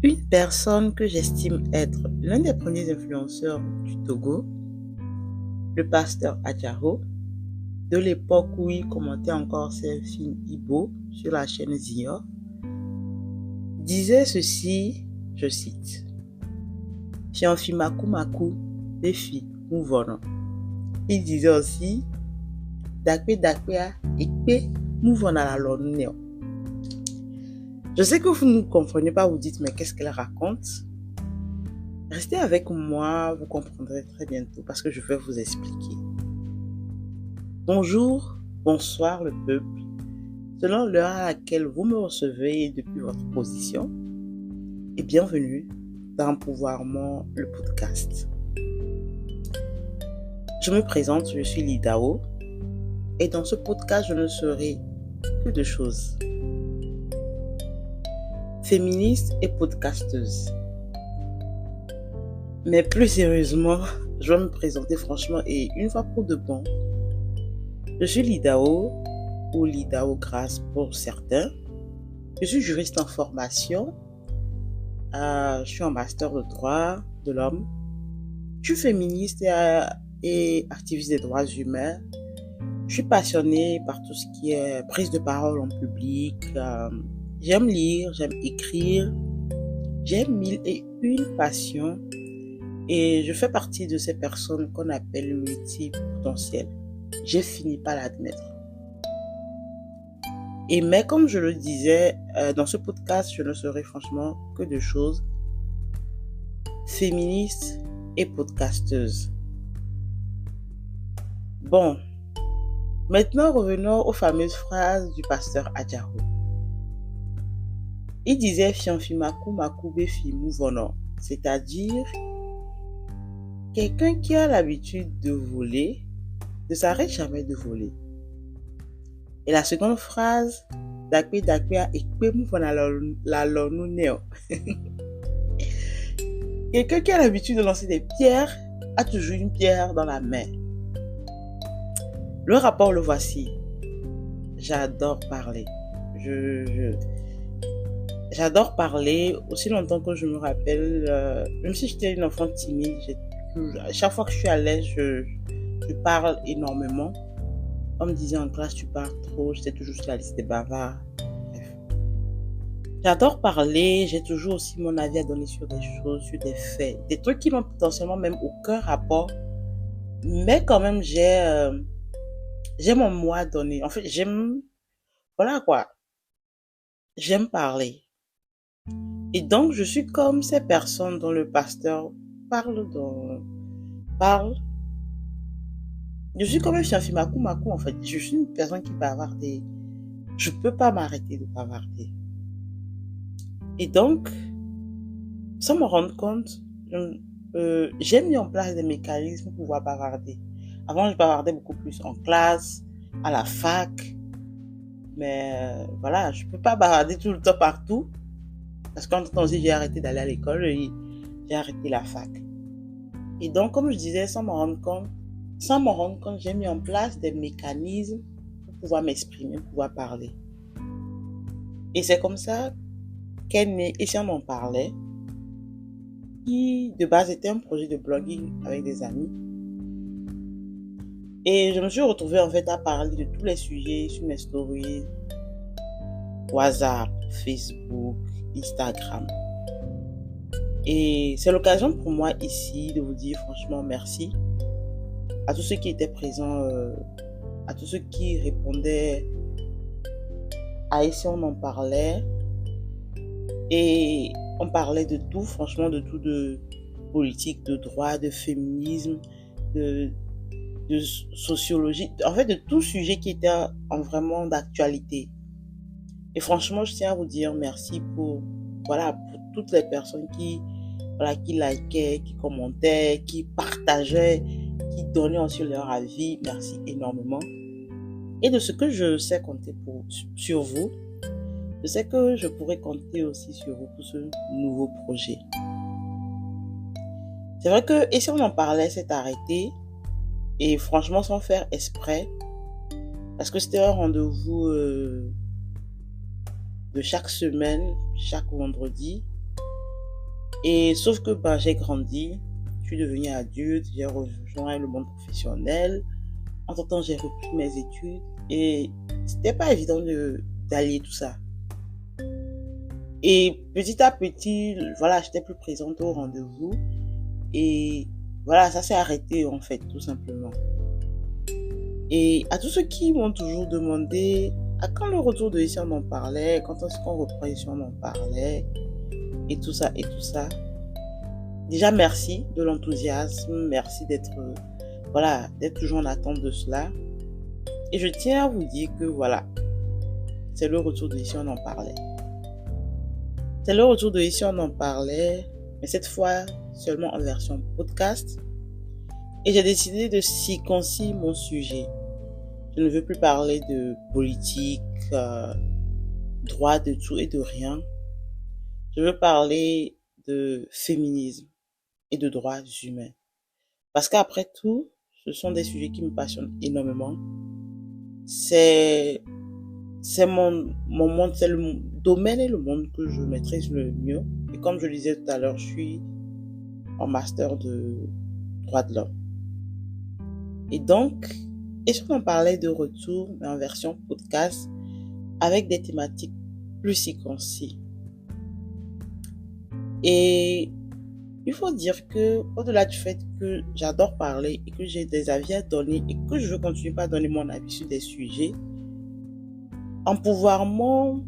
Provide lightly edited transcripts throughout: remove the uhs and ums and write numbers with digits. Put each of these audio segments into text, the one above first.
Une personne que j'estime être l'un des premiers influenceurs du Togo, le pasteur Adjaro, de l'époque où il commentait encore ses films Igbo sur la chaîne Zior, disait ceci, je cite: Fianfimaku Maku, Befi, Mouvono. Il disait aussi Dakpe Dakpea, Ekpe, Mouvona la Loneo. Je sais que vous ne comprenez pas, vous dites, mais qu'est-ce qu'elle raconte? Restez avec moi, vous comprendrez très bientôt parce que je vais vous expliquer. Bonjour, bonsoir le peuple, selon l'heure à laquelle vous me recevez depuis votre position, et bienvenue dans Pouvoirment, le podcast. Je me présente, je suis Lidao, et dans ce podcast, je ne serai que deux choses: féministe et podcasteuse. Mais plus sérieusement, je vais me présenter franchement et une fois pour de bon. Je suis Lidao, ou Lidao Grâce pour certains. Je suis juriste en formation. Je suis en master de droit de l'homme. Je suis féministe et activiste des droits humains. Je suis passionnée par tout ce qui est prise de parole en public. J'aime lire, j'aime écrire. J'ai 1001 passions. Et je fais partie de ces personnes qu'on appelle multipotentielles. J'ai fini par l'admettre. Mais comme je le disais, dans ce podcast, je ne serai franchement que deux choses: féministe et podcasteuse. Bon, maintenant revenons aux fameuses phrases du pasteur Adjaro. Il disait Fianfimaku Maku Befi Mouvono, c'est-à-dire quelqu'un qui a l'habitude de voler ne s'arrête jamais de voler. Et la seconde phrase, Dakpe Dakpea Ekpe Mouvona la Lonuneo. Quelqu'un qui a l'habitude de lancer des pierres a toujours une pierre dans la main. Le rapport, le voici. J'adore parler. J'adore parler aussi longtemps que je me rappelle. Même si j'étais une enfant timide, chaque fois que je suis à l'aise, je parle énormément. On me disait en classe, tu parles trop, j'étais toujours sur la liste des bavards. Bref. J'adore parler, j'ai toujours aussi mon avis à donner sur des choses, sur des faits, des trucs qui n'ont potentiellement même aucun rapport. Mais quand même, j'ai mon mot à donner. En fait, voilà quoi, j'aime parler. Et donc, je suis comme ces personnes dont le pasteur parle. Je suis comme un Fianfimaku Maku en fait. Je suis une personne qui bavarder. Je peux pas m'arrêter de bavarder. Et donc, sans me rendre compte, j'ai mis en place des mécanismes pour pouvoir bavarder. Avant, je bavardais beaucoup plus en classe, à la fac. Mais voilà, je peux pas bavarder tout le temps partout. Parce qu'en temps aussi, j'ai arrêté d'aller à l'école et j'ai arrêté la fac. Et donc, comme je disais, sans me rendre compte, j'ai mis en place des mécanismes pour pouvoir m'exprimer, pour pouvoir parler. Et c'est comme ça qu'est né Et si on en parlait, qui de base était un projet de blogging avec des amis. Et je me suis retrouvée en fait à parler de tous les sujets sur mes stories, WhatsApp, Facebook, Instagram. Et c'est l'occasion pour moi ici de vous dire franchement merci à tous ceux qui étaient présents, à tous ceux qui répondaient à Et si on en parlait. Et on parlait de tout, franchement, de tout, de politique, de droit, de féminisme, de sociologie, en fait de tout sujet qui était vraiment d'actualité. Et franchement, je tiens à vous dire merci pour toutes les personnes qui likaient, qui commentaient, qui partageaient, qui donnaient aussi leur avis. Merci énormément. Et de ce que je sais compter sur vous, je sais que je pourrais compter aussi sur vous pour ce nouveau projet. C'est vrai que Et si on en parlait, c'est arrêté. Et franchement, sans faire exprès. Parce que c'était un rendez-vous de chaque semaine, chaque vendredi. Et sauf que j'ai grandi, je suis devenue adulte, j'ai rejoint le monde professionnel. Entre-temps, j'ai repris mes études et c'était pas évident d'allier tout ça. Et petit à petit, voilà, j'étais plus présente au rendez-vous et voilà, ça s'est arrêté en fait, tout simplement. Et à tous ceux qui m'ont toujours demandé à quand le retour de ici on en parlait, quand est-ce qu'on reprend ici on en parlait, et tout ça, et tout ça. Déjà, merci de l'enthousiasme, merci d'être toujours en attente de cela. Et je tiens à vous dire que voilà, c'est le retour de ici on en parlait. C'est le retour de ici on en parlait, mais cette fois seulement en version podcast. Et j'ai décidé de circoncire mon sujet. Je ne veux plus parler de politique, droit, de tout et de rien. Je veux parler de féminisme et de droits humains. Parce qu'après tout, ce sont des sujets qui me passionnent énormément. C'est mon monde, c'est le domaine et le monde que je maîtrise le mieux. Et comme je le disais tout à l'heure, je suis en master de droit de l'homme. Et donc, et si on en parlait de retour, mais en version podcast, avec des thématiques plus circoncis. Et il faut dire que, au-delà du fait que j'adore parler et que j'ai des avis à donner et que je veux continuer à donner mon avis sur des sujets, empouvoirment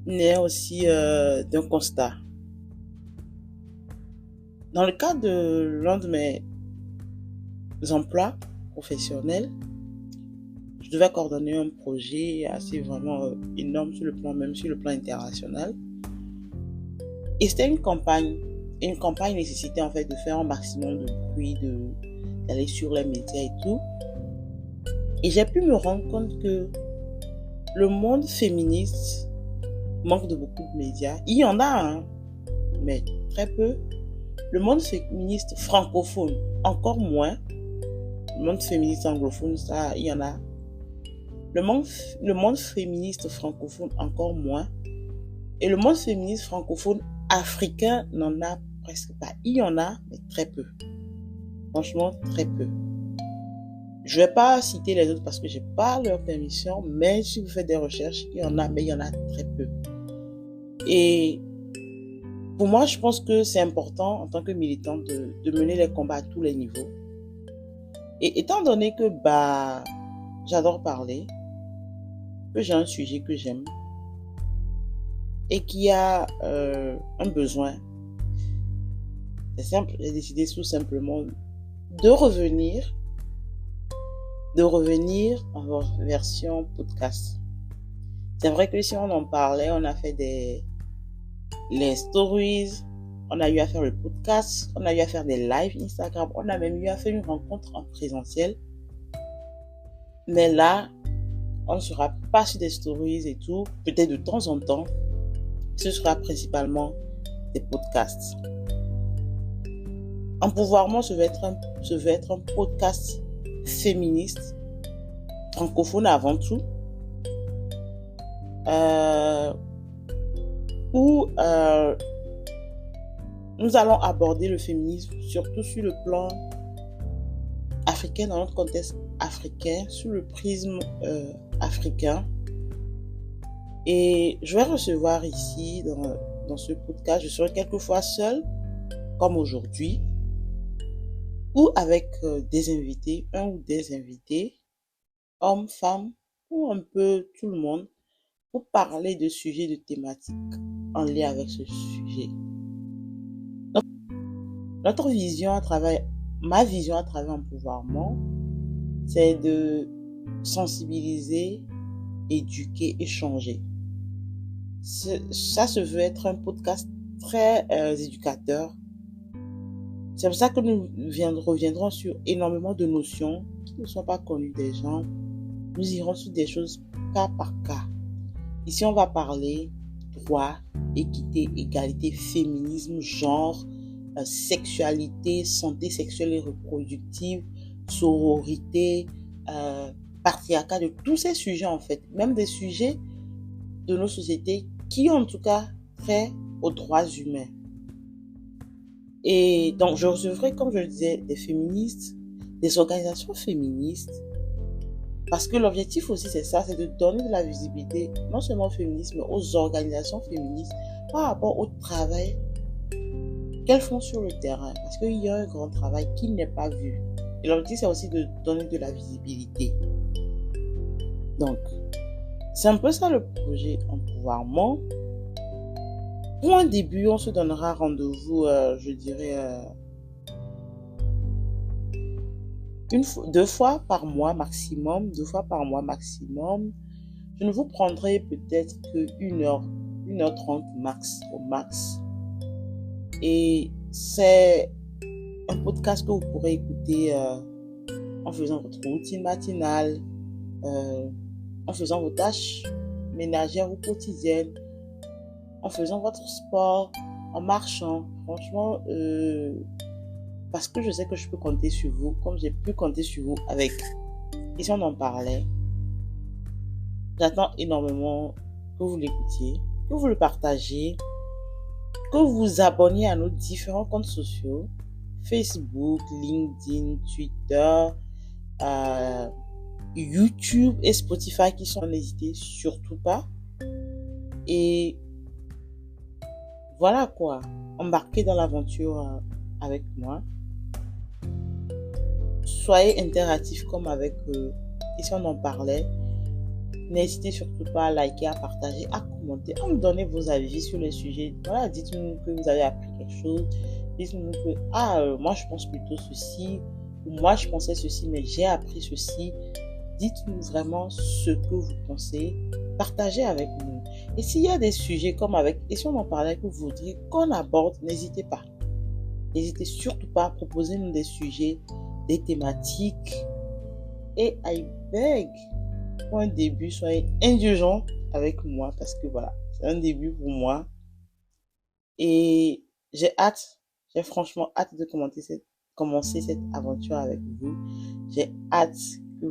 naît aussi d'un constat. Dans le cadre de l'un de mes emplois professionnels, je devais coordonner un projet assez vraiment énorme sur le plan international. Et c'était une campagne. Et une campagne nécessitait en fait de faire un maximum de bruit, d'aller sur les médias et tout. Et j'ai pu me rendre compte que le monde féministe manque de beaucoup de médias. Il y en a, mais très peu. Le monde féministe francophone, encore moins. Le monde féministe anglophone, ça, il y en a. Le monde féministe francophone, encore moins. Et le monde féministe francophone africain n'en a presque pas. Il y en a, mais très peu. Franchement, très peu. Je ne vais pas citer les autres parce que je n'ai pas leur permission, mais si vous faites des recherches, il y en a, mais il y en a très peu. Et pour moi, je pense que c'est important en tant que militante de mener les combats à tous les niveaux. Et étant donné que j'adore parler, que j'ai un sujet que j'aime et qu'il y a un besoin, c'est simple, j'ai décidé tout simplement de revenir en version podcast. C'est vrai que si on en parlait, on a fait les stories, on a eu à faire le podcast, on a eu à faire des lives Instagram, on a même eu à faire une rencontre en présentiel. Mais là, on ne sera pas sur des stories et tout, peut-être de temps en temps. Ce sera principalement des podcasts. Empouvoirment se veut être un podcast féministe, francophone avant tout, où nous allons aborder le féminisme surtout sur le plan africain, dans notre contexte africain, sous le prisme africain. Et je vais recevoir ici, dans ce podcast, je serai quelquefois seule, comme aujourd'hui, ou avec des invités, un ou des invités, hommes, femmes, ou un peu tout le monde, pour parler de sujets, de thématiques en lien avec ce sujet. Donc, ma vision à travers Empouvoirment, c'est de sensibiliser, éduquer, échanger. Ça se veut être un podcast très éducateur. C'est pour ça que nous reviendrons sur énormément de notions qui ne sont pas connues des gens. Nous irons sur des choses cas par cas. Ici, on va parler droit, équité, égalité, féminisme, genre, sexualité, santé sexuelle et reproductive, sororité, patriarcat, de tous ces sujets en fait, même des sujets de nos sociétés qui ont en tout cas trait aux droits humains. Et donc, je recevrai, comme je le disais, des féministes, des organisations féministes, parce que l'objectif aussi, c'est ça, c'est de donner de la visibilité, non seulement aux féministes, mais aux organisations féministes par rapport au travail qu'elles font sur le terrain. Parce qu'il y a un grand travail qui n'est pas vu. Et l'objectif, c'est aussi de donner de la visibilité. Donc, c'est un peu ça le projet Empouvoirment. Pour un début, on se donnera rendez-vous, je dirais, deux fois par mois maximum. Je ne vous prendrai peut-être que 1h30 max, au max. Et c'est un podcast que vous pourrez écouter en faisant votre routine matinale, en faisant vos tâches ménagères ou quotidiennes, en faisant votre sport, en marchant. Franchement, parce que je sais que je peux compter sur vous, comme j'ai pu compter sur vous avec. Et si on en parlait, j'attends énormément que vous l'écoutiez, que vous le partagiez, que vous vous abonniez à nos différents comptes sociaux, Facebook, LinkedIn, Twitter, YouTube et Spotify qui sont, n'hésitez surtout pas. Et voilà quoi, embarquez dans l'aventure avec moi. Soyez interactifs comme avec et si on en parlait. N'hésitez surtout pas à liker, à partager, à commenter, à me donner vos avis sur les sujets. Voilà, dites-nous que vous avez appris quelque chose. Dites-nous que, moi je pense plutôt ceci, ou moi je pensais ceci, mais j'ai appris ceci. Dites-nous vraiment ce que vous pensez. Partagez avec nous. Et s'il y a des sujets comme avec, et si on en parlait que vous voudriez qu'on aborde, n'hésitez pas. N'hésitez surtout pas à proposer nous des sujets, des thématiques. Et I beg, pour un début, soyez indulgents avec moi parce que voilà, c'est un début pour moi. Et j'ai franchement hâte de commencer cette aventure avec vous. J'ai hâte que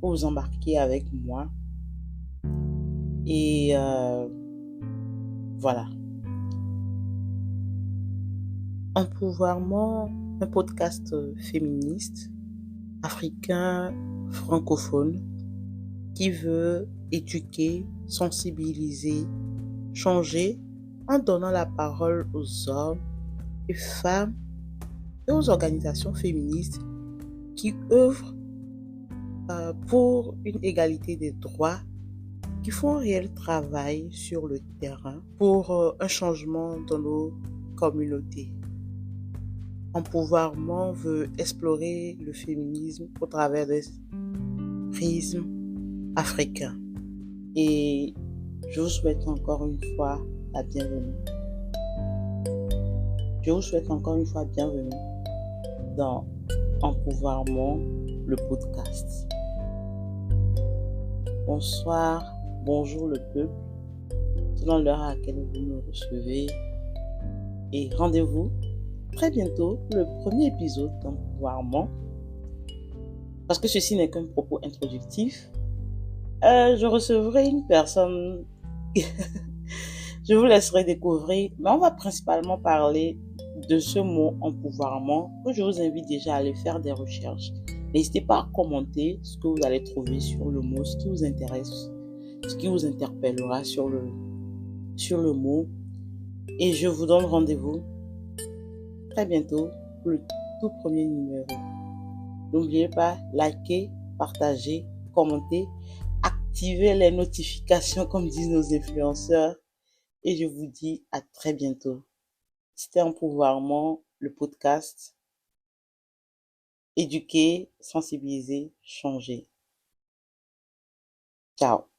vous embarquiez avec moi. Et voilà. Empouvoirment, un podcast féministe, africain, francophone, qui veut éduquer, sensibiliser, changer en donnant la parole aux hommes et femmes et aux organisations féministes qui œuvrent pour une égalité des droits, qui font un réel travail sur le terrain pour un changement dans nos communautés. Empouvoirment veut explorer le féminisme au travers des prismes africains. Et je vous souhaite encore une fois la bienvenue. Je vous souhaite encore une fois bienvenue dans Empouvoirment, le podcast. Bonsoir, bonjour le peuple, selon l'heure à laquelle vous me recevez. Et rendez-vous très bientôt pour le premier épisode d'Empouvoirment. Parce que ceci n'est qu'un propos introductif. Je recevrai une personne, je vous laisserai découvrir, mais on va principalement parler de ce mot empouvoirment, que je vous invite déjà à aller faire des recherches. N'hésitez pas à commenter ce que vous allez trouver sur le mot, ce qui vous intéresse, ce qui vous interpellera sur le mot. Et je vous donne rendez-vous très bientôt pour le tout premier numéro. N'oubliez pas, likez, partagez, commentez, activez les notifications comme disent nos influenceurs. Et je vous dis à très bientôt. C'était Empouvoirment, le podcast. Éduquer, sensibiliser, changer. Ciao.